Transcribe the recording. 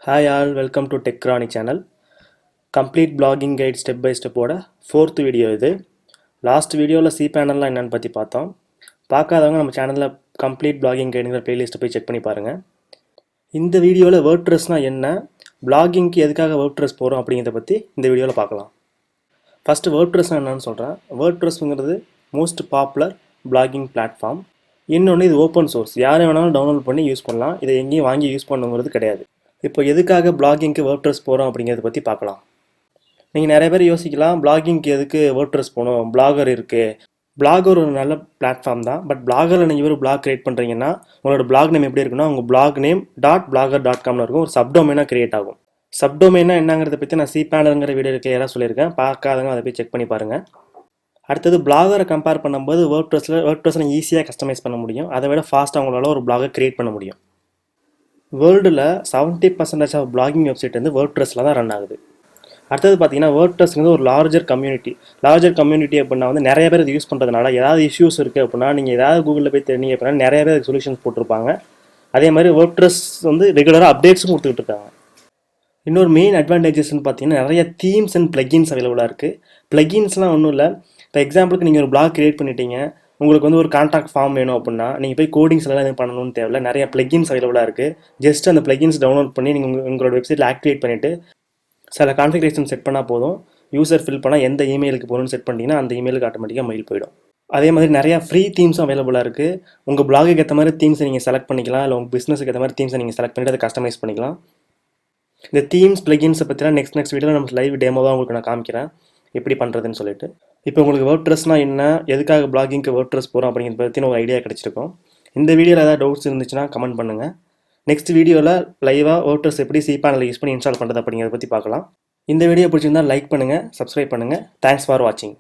Hi all, welcome to Tech Chronic channel. Complete blogging guide step by step ஓட 4th video இது. Last வீடியோவில் cPanelலாம் என்னன்னு பற்றி பார்த்தோம். பார்க்காதவங்க நம்ம சேனலில் கம்ப்ளீட் பிளாகிங் கைடுங்கிற பிளேலிஸ்ட்டை போய் செக் பண்ணி பாருங்கள். இந்த வீடியோவில் வேர்ட்ப்ரெஸ்னால் என்ன, பிளாகிங்க்கு எதுக்காக வேர்ட்ப்ரெஸ் போகிறோம் அப்படிங்கிறத பற்றி இந்த வீடியோவில் பார்க்கலாம். ஃபஸ்ட்டு வேர்ட்ப்ரெஸ்னால் என்னன்னு சொல்கிறேன். வேர்ட்ப்ரெஸ்ங்கிறது மோஸ்ட் பாப்புலர் பிளாகிங் பிளாட்ஃபார்ம். இன்னொன்று இது ஓப்பன் சோர்ஸ், யார் வேணாலும் டவுன்லோட் பண்ணி யூஸ் பண்ணலாம். இதை எங்கேயும் வாங்கி யூஸ் பண்ணுங்கிறது கிடையாது. இப்போ எதுக்காக பிளாகிங்க்கு வேர்ட்ப்ரெஸ் போகிறோம் அப்படிங்கிறத பற்றி பார்க்கலாம். நீங்கள் நிறைய பேர் யோசிக்கலாம், பிளாகிங்க்கு எதுக்கு வேர்ட்ப்ரெஸ் போகணும், பிளாகர் இருக்குது. பிளாகர் ஒரு நல்ல பிளாட்ஃபார்ம் தான். பட் பிளாகரில் நீங்கள் ஒரு பிளாக் கிரியேட் பண்ணுறீங்கன்னா உங்களோட பிளாக் நேம் எப்படி இருக்குன்னா, உங்கள் பிளாக் நேம் .blogger.comல இருக்கும். ஒரு சப்டொமைனாக கிரியேட் ஆகும். சப்டொமைனா என்னங்கிறத பற்றி நான் cPanelங்கிற வீடியோ கிளியராக சொல்லியிருக்கேன். பார்க்காதவங்க அதை போய் செக் பண்ணி பாருங்கள். அடுத்தது பிளாகரை கம்பேர் பண்ணும்போது வேர்ட்ப்ரெஸ்ஸில் ஈஸியாக கஸ்டமைஸ் பண்ண முடியும். அதை விட ஃபாஸ்ட்டாக உங்களால் ஒரு பிளாகை கிரியேட் பண்ண முடியும். வேர்ல்டில் 70% ஆஃப் பிளாகிங் வெப்சைட் வந்து வேர்ட்ப்ரெஸ்ஸில் தான் ரன் ஆகுது. அடுத்தது பார்த்தீங்கன்னா வேர்ட்ப்ரெஸ்ங்கிறது ஒரு லார்ஜர் கம்யூனிட்டி அப்படின்னா வந்து நிறைய பேர் இது யூஸ் பண்ணுறதுனால ஏதாவது இஷ்யூஸ் இருக்குது அப்படின்னா நீங்கள் ஏதாவது கூகுளில் போய் தெரிஞ்சு அப்படின்னா நிறைய பேர் சொல்யூஷன்ஸ் போட்டிருப்பாங்க. அதே மாதிரி வேர்ட்ப்ரெஸ் வந்து ரெகுலராக அப்டேட்ஸும் கொடுத்துக்கிட்டு இருக்காங்க. இன்னொரு மெயின் அட்வான்டேஜஸ்ன்னு பார்த்தீங்கன்னா நிறைய தீம்ஸ் அண்ட் பிளகின்ஸ் அவைலபிளாக இருக்குது. பிளகின்ஸ்லாம் ஒன்றும் இல்லை. இப்போ எக்ஸாம்பிளுக்கு நீங்கள் ஒரு பிளாக் கிரியேட் பண்ணிட்டீங்க, உங்களுக்கு வந்து ஒரு கான்டாக்ட் ஃபார்ம் வேணும் அப்படின்னா நீங்கள் போய் கோடிங்ஸ் எல்லாம் எதுவும் பண்ணணும்னு தேவையில்ல. நிறைய பிளகின்ஸ் அவைலபிளாக இருக்குது. ஜஸ்ட் அந்த பிளகின்ஸ் டவுன்லோட் பண்ணி நீங்கள் உங்களோட வெப்சைட்டில் ஆக்டிவேட் பண்ணிவிட்டு சில கான்ஃபிகரேஷன் செட் பண்ணால் போதும். யூசர் ஃபில் பண்ணால் எந்த இமெயிலுக்கு போகணும்னு செட் பண்ணிங்கன்னா அந்த இமெயிலுக்கு ஆட்டோமேட்டிக்காக மெயில் போயிடும். அதே மாதிரி நிறையா ஃப்ரீ தீம்ஸும் அவைலபிளாக இருக்குது. உங்கள் பிளாகுக்கு ஏற்ற மாதிரி தீம்ஸை நீங்கள் செலக்ட் பண்ணிக்கலாம். இல்லை உங்கள் பிஸ்னஸுக்கு ஏற்ற மாதிரி தீம்ஸை நீங்கள் செலக்ட் பண்ணிவிட்டு அதை கஸ்டமைஸ் பண்ணிக்கலாம். இந்த தீம்ஸ் பிளகின்ஸை பற்றினா நெக்ஸ்ட் வீடியோவில் நம்ம லைவ் டெமோவாக உங்களுக்கு நான் காமிக்கிறேன் எப்படி பண்ணுறதுன்னு சொல்லிட்டு. இப்போ உங்களுக்கு வேர்ட்ப்ரெஸ்னால் என்ன, எதுக்காக பிளாகிங்க்கு வேர்ட்ப்ரெஸ் போகிறோம் அப்படிங்கிறத பற்றி ஒரு ஐடியா கிடச்சிருக்கும். இந்த வீடியோவில் ஏதாவது டவுட்ஸ் இருந்துச்சுன்னா கமெண்ட் பண்ணுங்கள். நெக்ஸ்ட் வீடியோவில் லைவாக வேர்ட்ப்ரெஸ் எப்படி cPanel யூஸ் பண்ணி இன்ஸ்டால் பண்ணுறது அப்படிங்கிறத பற்றி பார்க்கலாம். இந்த வீடியோ பிடிச்சிருந்தால் லைக் பண்ணுங்கள், சப்ஸ்கிரைப் பண்ணுங்கள். தேங்க்ஸ் ஃபார் வாட்சிங்.